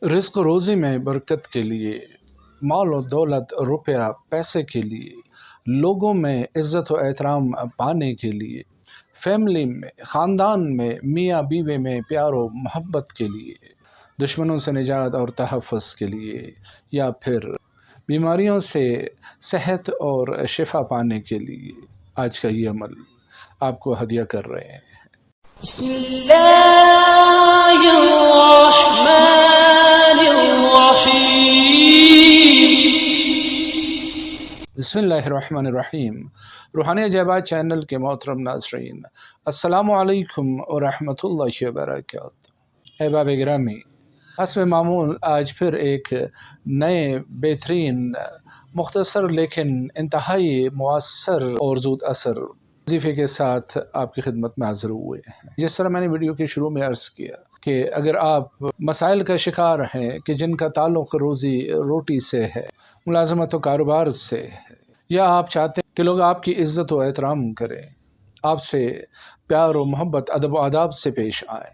رزق روزی میں برکت کے لیے، مال و دولت روپیہ پیسے کے لیے، لوگوں میں عزت و احترام پانے کے لیے، فیملی میں، خاندان میں، میاں بیوی میں پیار و محبت کے لیے، دشمنوں سے نجات اور تحفظ کے لیے، یا پھر بیماریوں سے صحت اور شفا پانے کے لیے آج کا یہ عمل آپ کو ہدیہ کر رہے ہیں۔ بسم اللہ الرحمن الرحیم۔ بسم اللہ الرحمن الرحیم۔ روحانی عجائبات چینل کے محترم ناظرین، السلام علیکم ورحمۃ اللہ وبرکاتہ۔ احباب گرامی، حسب معمول آج پھر ایک نئے بہترین مختصر لیکن انتہائی مؤثر اور زود اثر وظیفے کے ساتھ آپ کی خدمت میں حاضر ہوئے ہیں۔ جس طرح میں نے ویڈیو کے شروع میں عرض کیا کہ اگر آپ مسائل کا شکار ہیں کہ جن کا تعلق روزی روٹی سے ہے، ملازمت و کاروبار سے ہے، یا آپ چاہتے ہیں کہ لوگ آپ کی عزت و احترام کریں، آپ سے پیار و محبت ادب و آداب سے پیش آئیں،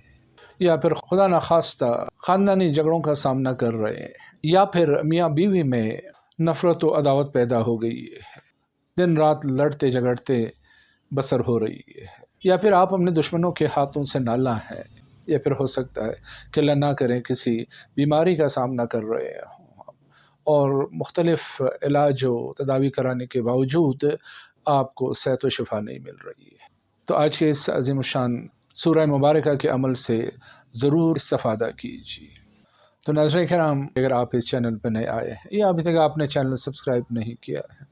یا پھر خدا نخواستہ خاندانی جھگڑوں کا سامنا کر رہے ہیں، یا پھر میاں بیوی میں نفرت و عداوت پیدا ہو گئی ہے، دن رات لڑتے جھگڑتے بسر ہو رہی ہے، یا پھر آپ اپنے دشمنوں کے ہاتھوں سے نالاں ہیں، یا پھر ہو سکتا ہے کہ اللہ نہ کریں کسی بیماری کا سامنا کر رہے ہوں اور مختلف علاج و تداوی کرانے کے باوجود آپ کو صحت و شفا نہیں مل رہی ہے، تو آج کے اس عظیم الشان سورہ مبارکہ کے عمل سے ضرور استفادہ کیجیے۔ تو ناظرین کرام، اگر آپ اس چینل پہ نئے آئے ہیں یا ابھی تک آپ نے چینل سبسکرائب نہیں کیا ہے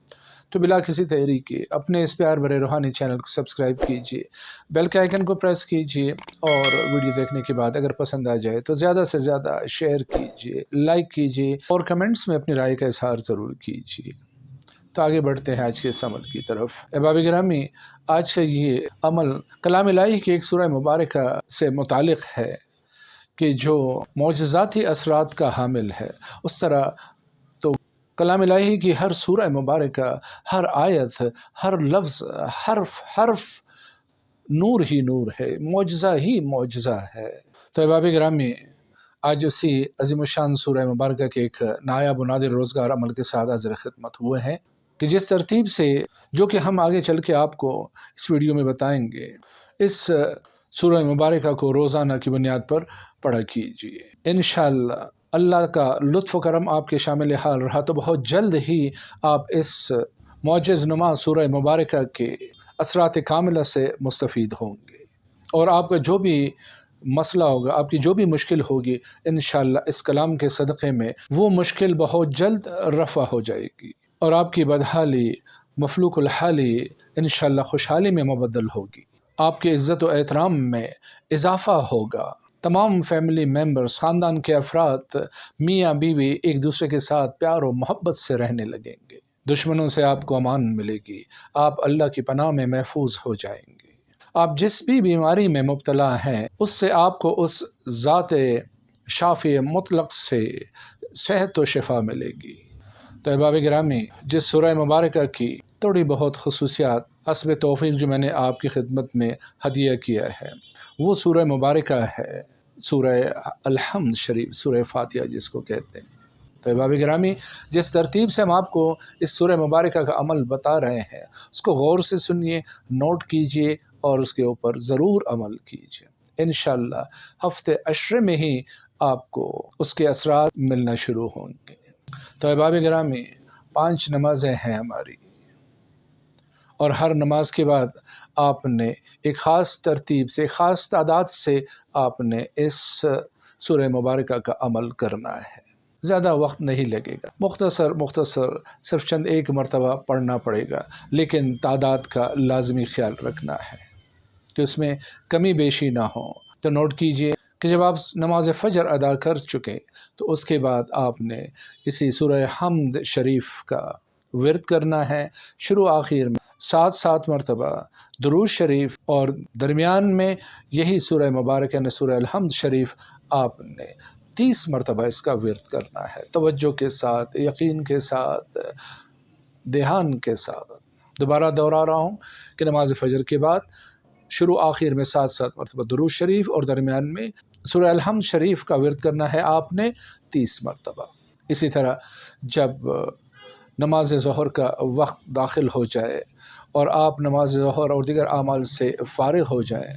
تو بلا کسی تحریک کے اپنے اس پیار بھرے روحانی چینل کو سبسکرائب کیجیے، بیل کے آئیکن کو پریس کیجیے، اور ویڈیو دیکھنے کے بعد اگر پسند آ جائے تو زیادہ سے زیادہ شیئر کیجیے، لائک کیجیے، اور کمنٹس میں اپنی رائے کا اظہار ضرور کیجیے۔ تو آگے بڑھتے ہیں آج کے اس عمل کی طرف۔ احباب گرامی، آج کا یہ عمل کلام الہی کی ایک سورہ مبارکہ سے متعلق ہے کہ جو معجزاتی اثرات کا حامل ہے۔ اس طرح تو کلام الہی کی ہر سورہ مبارکہ، ہر آیت، ہر لفظ، حرف نور ہی نور ہے، معجزہ ہی معجزہ ہے۔ تو احباب گرامی، آج اسی عظیم الشان سورہ مبارکہ کے ایک نایاب و نادر روزگار عمل کے ساتھ حاضر خدمت ہوئے ہیں کہ جس ترتیب سے جو کہ ہم آگے چل کے آپ کو اس ویڈیو میں بتائیں گے، اس سورہ مبارکہ کو روزانہ کی بنیاد پر پڑھا کیجیے۔ انشاءاللہ اللہ کا لطف و کرم آپ کے شامل حال رہا تو بہت جلد ہی آپ اس معجز نما سورہ مبارکہ کے اثرات کاملہ سے مستفید ہوں گے، اور آپ کا جو بھی مسئلہ ہوگا، آپ کی جو بھی مشکل ہوگی، انشاءاللہ اس کلام کے صدقے میں وہ مشکل بہت جلد رفع ہو جائے گی، اور آپ کی بدحالی مفلوق الحالی انشاءاللہ خوشحالی میں مبدل ہوگی، آپ کے عزت و احترام میں اضافہ ہوگا، تمام فیملی ممبرز، خاندان کے افراد، میاں بیوی ایک دوسرے کے ساتھ پیار و محبت سے رہنے لگیں گے، دشمنوں سے آپ کو امان ملے گی، آپ اللہ کی پناہ میں محفوظ ہو جائیں گے، آپ جس بھی بیماری میں مبتلا ہیں اس سے آپ کو اس ذات شافی مطلق سے صحت و شفا ملے گی۔ تو احباب گرامی، جس سورہ مبارکہ کی تھوڑی بہت خصوصیات حسب توفیق جو میں نے آپ کی خدمت میں ہدیہ کیا ہے، وہ سورہ مبارکہ ہے سورہ الحمد شریف، سورہ فاتحہ جس کو کہتے ہیں۔ تو احباب گرامی، جس ترتیب سے ہم آپ کو اس سورہ مبارکہ کا عمل بتا رہے ہیں، اس کو غور سے سنیے، نوٹ کیجیے، اور اس کے اوپر ضرور عمل کیجیے۔ انشاءاللہ ہفتے عشرے میں ہی آپ کو اس کے اثرات ملنا شروع ہوں گے۔ تو احباب گرامی، 5 نمازیں ہیں ہماری، اور ہر نماز کے بعد آپ نے ایک خاص ترتیب سے، خاص تعداد سے آپ نے اس سورہ مبارکہ کا عمل کرنا ہے۔ زیادہ وقت نہیں لگے گا، مختصر صرف چند ایک مرتبہ پڑھنا پڑے گا، لیکن تعداد کا لازمی خیال رکھنا ہے کہ اس میں کمی بیشی نہ ہو۔ تو نوٹ کیجئے کہ جب آپ نماز فجر ادا کر چکے تو اس کے بعد آپ نے اسی سورہ حمد شریف کا ورد کرنا ہے، شروع آخر میں 7 مرتبہ درود شریف، اور درمیان میں یہی سورہ مبارکہ یعنی سورہ الحمد شریف آپ نے 30 مرتبہ اس کا ورد کرنا ہے، توجہ کے ساتھ، یقین کے ساتھ، دھیان کے ساتھ۔ دوبارہ دہرا رہا ہوں کہ نماز فجر کے بعد شروع آخر میں 7 مرتبہ درود شریف، اور درمیان میں سورہ الحمد شریف کا ورد کرنا ہے آپ نے 30 مرتبہ۔ اسی طرح جب نماز ظہر کا وقت داخل ہو جائے اور آپ نماز ظہر اور دیگر اعمال سے فارغ ہو جائیں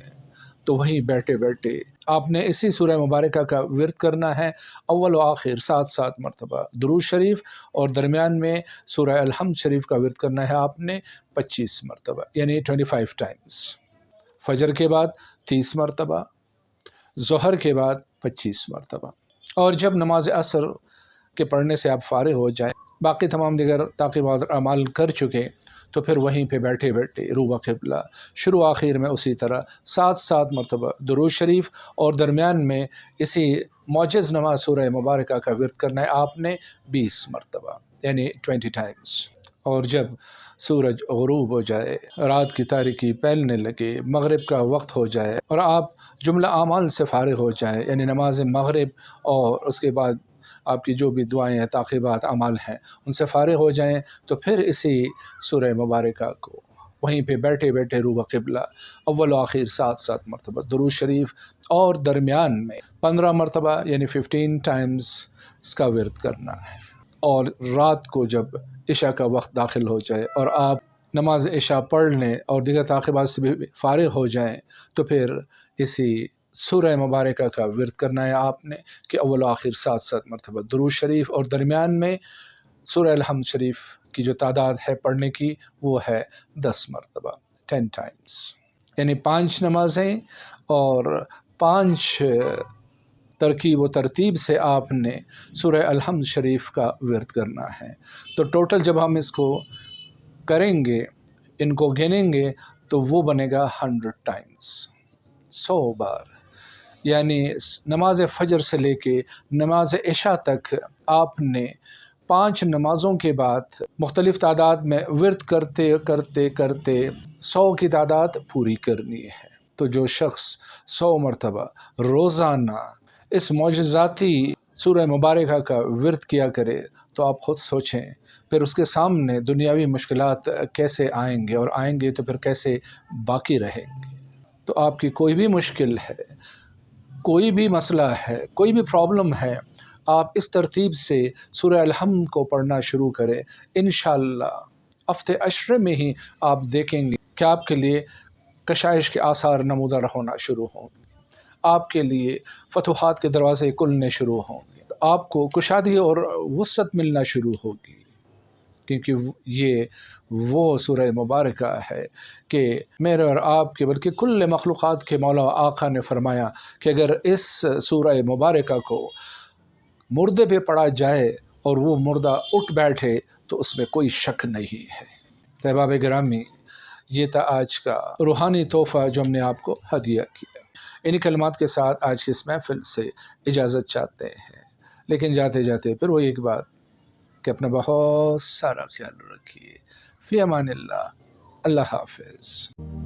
تو وہیں بیٹھے بیٹھے آپ نے اسی سورہ مبارکہ کا ورد کرنا ہے، اول و آخر 7 مرتبہ درود شریف، اور درمیان میں سورہ الحمد شریف کا ورد کرنا ہے آپ نے 25 مرتبہ، یعنی 25 ٹائمز۔ فجر کے بعد 30 مرتبہ، ظہر کے بعد 25 مرتبہ، اور جب نماز عصر کے پڑھنے سے آپ فارغ ہو جائیں، باقی تمام دیگر تعقیبات اعمال کر چکے، تو پھر وہیں پہ بیٹھے بیٹھے روبہ قبلہ شروع آخر میں اسی طرح 7 مرتبہ درود شریف، اور درمیان میں اسی معجز نماز سورہ مبارکہ کا ورد کرنا ہے آپ نے 20 مرتبہ، یعنی 20 ٹائمز۔ اور جب سورج غروب ہو جائے، رات کی تاریکی پھیلنے لگے، مغرب کا وقت ہو جائے اور آپ جملہ اعمال سے فارغ ہو جائیں، یعنی نماز مغرب اور اس کے بعد آپ کی جو بھی دعائیں ہیں، تعقیبات اعمال ہیں، ان سے فارغ ہو جائیں، تو پھر اسی سورہ مبارکہ کو وہیں پہ بیٹھے بیٹھے روبہ قبلہ اول و آخر 7 مرتبہ درود شریف، اور درمیان میں 15 مرتبہ یعنی 15 ٹائمز اس کا ورد کرنا ہے۔ اور رات کو جب عشاء کا وقت داخل ہو جائے اور آپ نماز عشاء پڑھ لیں اور دیگر تعقیبات سے بھی فارغ ہو جائیں، تو پھر اسی سورہ مبارکہ کا ورد کرنا ہے آپ نے کہ اول و آخر 7 مرتبہ درود شریف، اور درمیان میں سورہ الحمد شریف کی جو تعداد ہے پڑھنے کی وہ ہے 10 مرتبہ، 10 ٹائمز، یعنی 5 نمازیں اور 5 ترکیب و ترتیب سے آپ نے سورہ الحمد شریف کا ورد کرنا ہے۔ تو ٹوٹل جب ہم اس کو کریں گے، ان کو گنیں گے، تو وہ بنے گا 100 ٹائمز، 100 بار، یعنی نماز فجر سے لے کے نماز عشاء تک آپ نے 5 نمازوں کے بعد مختلف تعداد میں ورد کرتے کرتے کرتے 100 کی تعداد پوری کرنی ہے۔ تو جو شخص 100 مرتبہ روزانہ اس معجزاتی سورہ مبارکہ کا ورد کیا کرے، تو آپ خود سوچیں پھر اس کے سامنے دنیاوی مشکلات کیسے آئیں گے، اور آئیں گے تو پھر کیسے باقی رہیں گے۔ تو آپ کی کوئی بھی مشکل ہے، کوئی بھی مسئلہ ہے، کوئی بھی پرابلم ہے، آپ اس ترتیب سے سورہ الحمد کو پڑھنا شروع کریں، انشاءاللہ ہفتے عشرے میں ہی آپ دیکھیں گے کہ آپ کے لیے کشائش کے آثار نمودار ہونا شروع ہوں گے، آپ کے لیے فتوحات کے دروازے کھلنے شروع ہوں گے، آپ کو کشادگی اور وسعت ملنا شروع ہوگی، کیونکہ یہ وہ سورہ مبارکہ ہے کہ میرے اور آپ کے بلکہ کل مخلوقات کے مولا آقا نے فرمایا کہ اگر اس سورہ مبارکہ کو مردے پہ پڑھا جائے اور وہ مردہ اٹھ بیٹھے تو اس میں کوئی شک نہیں ہے۔ احباب گرامی، یہ تھا آج کا روحانی تحفہ جو ہم نے آپ کو ہدیہ کیا۔ انہی کلمات کے ساتھ آج کی اس محفل سے اجازت چاہتے ہیں، لیکن جاتے جاتے پھر وہ ایک بات کہ اپنا بہت سارا خیال رکھیے۔ فی امان اللہ، اللہ حافظ۔